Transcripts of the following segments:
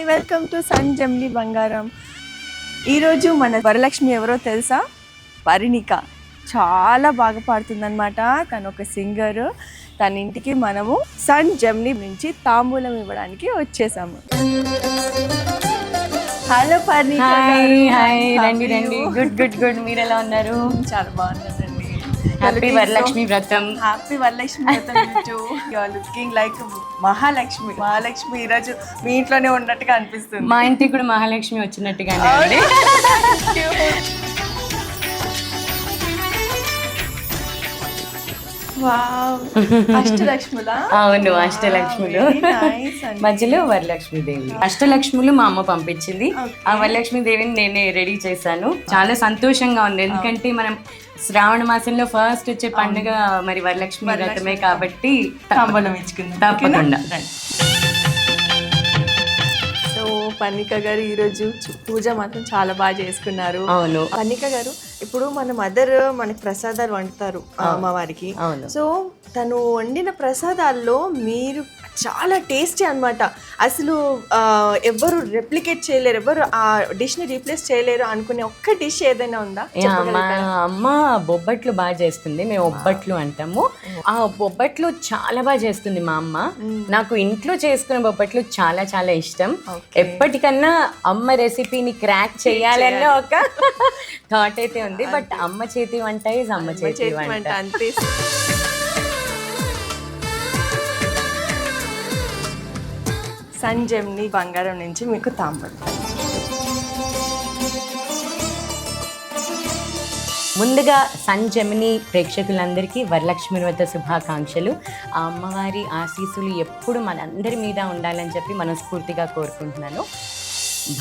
Hi, welcome to sun జమ్లీ బంగారం. ఈరోజు మన వరలక్ష్మి ఎవరో తెలుసా? పరిణిక. చాలా బాగా పాడుతుందన్నమాట. తను ఒక సింగర్. తన ఇంటికి మనము సన్ జమ్లీ నుంచి తాంబూలం ఇవ్వడానికి వచ్చేసాము. హలో పరిణిక. హాయ్, రండి రండి. Good good good. మీరు ఎలా ఉన్నారు? చాలా బాగున్నానండి. హ్యాపీ వరలక్ష్మి వ్రతం. Happy Varalakshmi Vratam. You are looking like Mahalakshmi. Mahalakshmi ఈరోజు మీ ఇంట్లోనే ఉన్నట్టుగా అనిపిస్తుంది. మా ఇంటికి కూడా మహాలక్ష్మి వచ్చినట్టుగానే ఉంది. అష్టలక్ష్ములా? అవును, అష్టలక్ష్ములు. మధ్యలో వరలక్ష్మి దేవి. అష్టలక్ష్ములు మా అమ్మ పంపించింది. ఆ వరలక్ష్మి దేవిని నేనే రెడీ చేశాను. చాలా సంతోషంగా ఉంది, ఎందుకంటే మనం శ్రావణ మాసంలో ఫస్ట్ వచ్చే పండుగ మరి వరలక్ష్మి వ్రతమే కాబట్టి తాంబూలం ఇచ్చుకుందాం తప్పకుండా. సో పర్ణిక గారు ఈరోజు పూజ మాత్రం చాలా బాగా చేసుకున్నారు. అవును. పర్ణిక గారు, ఇప్పుడు మన మదర్ మనకి ప్రసాదాలు వండుతారు అమ్మవారికి. సో తను వండిన ప్రసాదాల్లో మీరు చాలా టేస్టీ అన్నమాట. అసలు ఎవరు రెప్లికేట్ చేయలేరు, ఎవరు ఆ డిష్ని రీప్లేస్ చేయలేరు అనుకునే ఒక్క డిష్ ఏదైనా ఉందా? మా అమ్మ బొబ్బట్లు బాగా చేస్తుంది, మేము ఒబ్బట్లు అంటాము. ఆ బొబ్బట్లు చాలా బాగా చేస్తుంది మా అమ్మ. నాకు ఇంట్లో చేసుకునే బొబ్బట్లు చాలా చాలా ఇష్టం. ఎప్పటికన్నా అమ్మ రెసిపీని క్రాక్ చేయాలన్న ఒక థాట్ అయితే ఉంది. బట్ అమ్మ చేతి వంట ఇస్ అమ్మ చేతి వంట అంతే. సన్ జమ్లీ బంగారం నుంచి మీకు తాంబూలం. ముందుగా సన్ జెమినీ ప్రేక్షకులందరికీ వరలక్ష్మి వ్రత శుభాకాంక్షలు. ఆ అమ్మవారి ఆశీస్సులు ఎప్పుడు మనందరి మీద ఉండాలని చెప్పి మనస్ఫూర్తిగా కోరుకుంటున్నాను.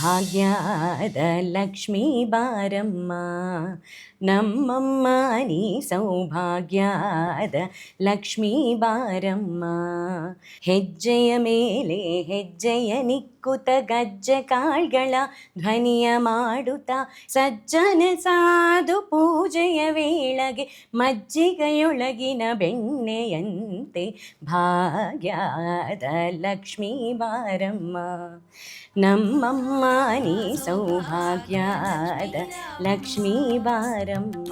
భాగ్యాద లక్ష్మీ బారమ్మ నమ్మమ్మ నీ సౌభాగ్యాద ಲಕ್ಷ್ಮೀ ಬಾರಮ್ಮ ಹೆಜ್ಜೆಯ ಮೇಲೆ ಹೆಜ್ಜೆಯ ನಿಕ್ಕುತ ಗಜ್ಜೆ ಕಾಳ್ಗಳ ಧ್ವನಿಯ ಮಾಡುತ್ತ ಸಜ್ಜನ ಸಾಧು ಪೂಜೆಯ ವೇಳೆಗೆ ಮಜ್ಜಿಗೆಯೊಳಗಿನ ಬೆಣ್ಣೆಯಂತೆ ಭಾಗ್ಯಾದ ಲಕ್ಷ್ಮೀ ಬಾರಮ್ಮ ನಮ್ಮಮ್ಮ ನೀ ಸೌಭಾಗ್ಯಾದ ಲಕ್ಷ್ಮೀ ಬಾರಮ್ಮ.